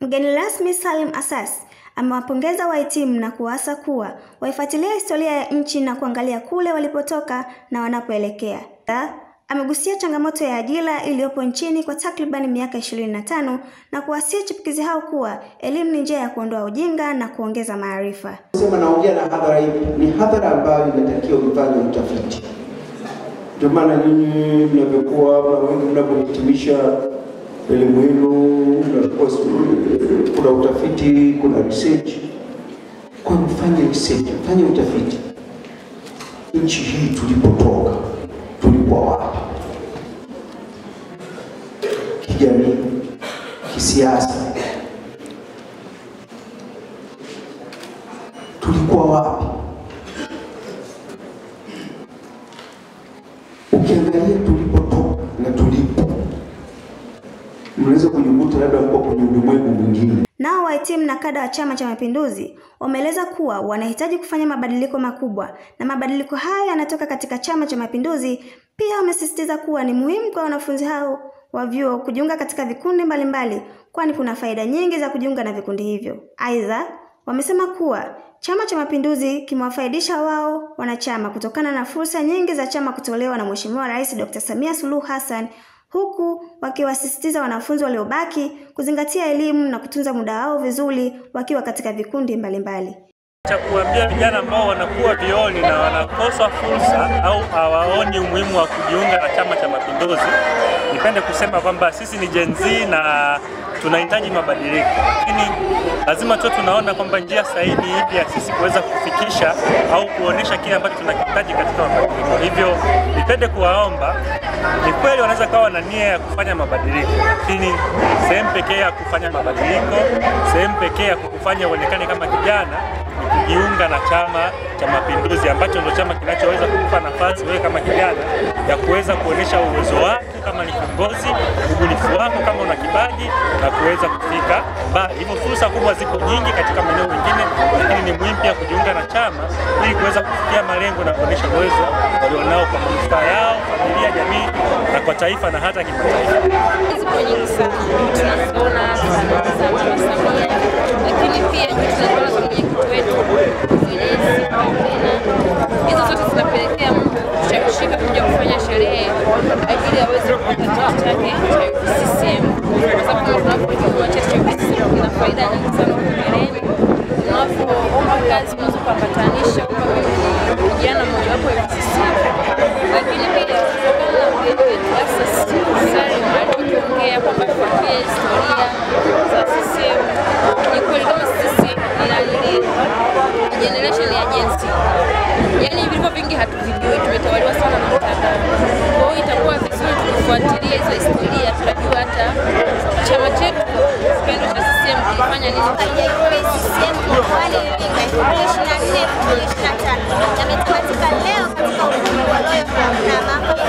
Mgeni rasmi Salim Assas amewapongeza wahitimu na kuwaasa kuwa waifuatilia historia ya nchi na kuangalia kule walipotoka na wanapoelekea. Amegusia changamoto ya ajira iliyopo nchini kwa takriban miaka 25 na kuwasia chipukizi hao kuwa elimu ni njia ya kuondoa ujinga na kuongeza maarifa. Sema naongea na hadhara hii, ni hadhara ambayo inatakiwa kufanya utafiti. Ndio maana nyinyi mnapokuwa hapa wengi mnapohitimisha elimu yenu, kuna utafiti, kuna research. Kwa mfanye research, fanye utafiti. Nchi hii tulipotoka, tulikuwa wapi? Kijamii, kisiasa. Tulikuwa wapi? Ukiangalia tulipotoka na tulipo, mnaweza kujikuta labda mko kwenye ulimwengu mwingine. Nao wahitimu na kada wa Chama cha Mapinduzi wameeleza kuwa wanahitaji kufanya mabadiliko makubwa na mabadiliko haya yanatoka katika Chama cha Mapinduzi. Pia wamesisitiza kuwa ni muhimu kwa wanafunzi hao wa vyuo kujiunga katika vikundi mbalimbali kwani kuna faida nyingi za kujiunga na vikundi hivyo. Aidha, wamesema kuwa Chama cha Mapinduzi kimewafaidisha wao wanachama kutokana na fursa nyingi za chama kutolewa na Mheshimiwa Rais Dr. Samia Suluhu Hassan, huku wakiwasisitiza wanafunzi waliobaki kuzingatia elimu na kutunza muda wao vizuri wakiwa katika vikundi mbalimbali. Cha kuambia vijana ambao wanakuwa vioni na wanakosa fursa au hawaoni umuhimu wa kujiunga na Chama cha Mapinduzi, nipende kusema kwamba sisi ni Gen Z na tunahitaji mabadiliko, lakini lazima tu tunaona kwamba njia sahihi ipi ya sisi kuweza kufikisha au kuonesha kile ambacho tunakihitaji katika mabadiliko. Hivyo nipende kuwaomba, ni kweli wanaweza kawa na nia ya kufanya mabadiliko, lakini sehemu pekee ya kufanya mabadiliko, sehemu pekee ya kukufanya uonekane kama kijana ni kujiunga na Chama cha Mapinduzi, ambacho ndio chama kinachoweza kukupa nafasi wewe kama kijana ya kuweza kuonesha uwezo wako kama ni kiongozi, ubunifu wako kama una kipaji na kuweza kufika mbali. Hivyo fursa kubwa ziko nyingi katika maeneo mengine, lakini ni muhimu pia kujiunga na chama ili kuweza kufikia malengo na kuonesha uwezo walionao kwa manufaa yao, familia, jamii na kwa taifa na hata kimataifa. Zipo nyingi sana tunazoona lakini pia tunazoona kwenye wetu hizo zote zinapelekea mtu kushawishika kuja kufanya sherehe ili aweze kupata cheti chake cha CCM, kwa sababu tunapojua cheti cha CCM kina faida nyingi sana kwa mbeleni. Unapoomba kazi unaweza kupatanisha kwa vijana mmoja wapo wa CCM, lakini pia kutokana na access sari wanapoongea kwamba kwa historia za CCM ni kweli kama sisi ni generation ya Gen Z. Yaani vilivyo vingi hatuvijui, tumetawaliwa sana na mtandao. Kwa hiyo itakuwa vizuri tukifuatilia hizo historia, tutajua hata chama chetu kipendo cha CCM kilifanya nini. CCM wale wengi 24 25 yametamatika leo katika ukumbi wa Royal na mambo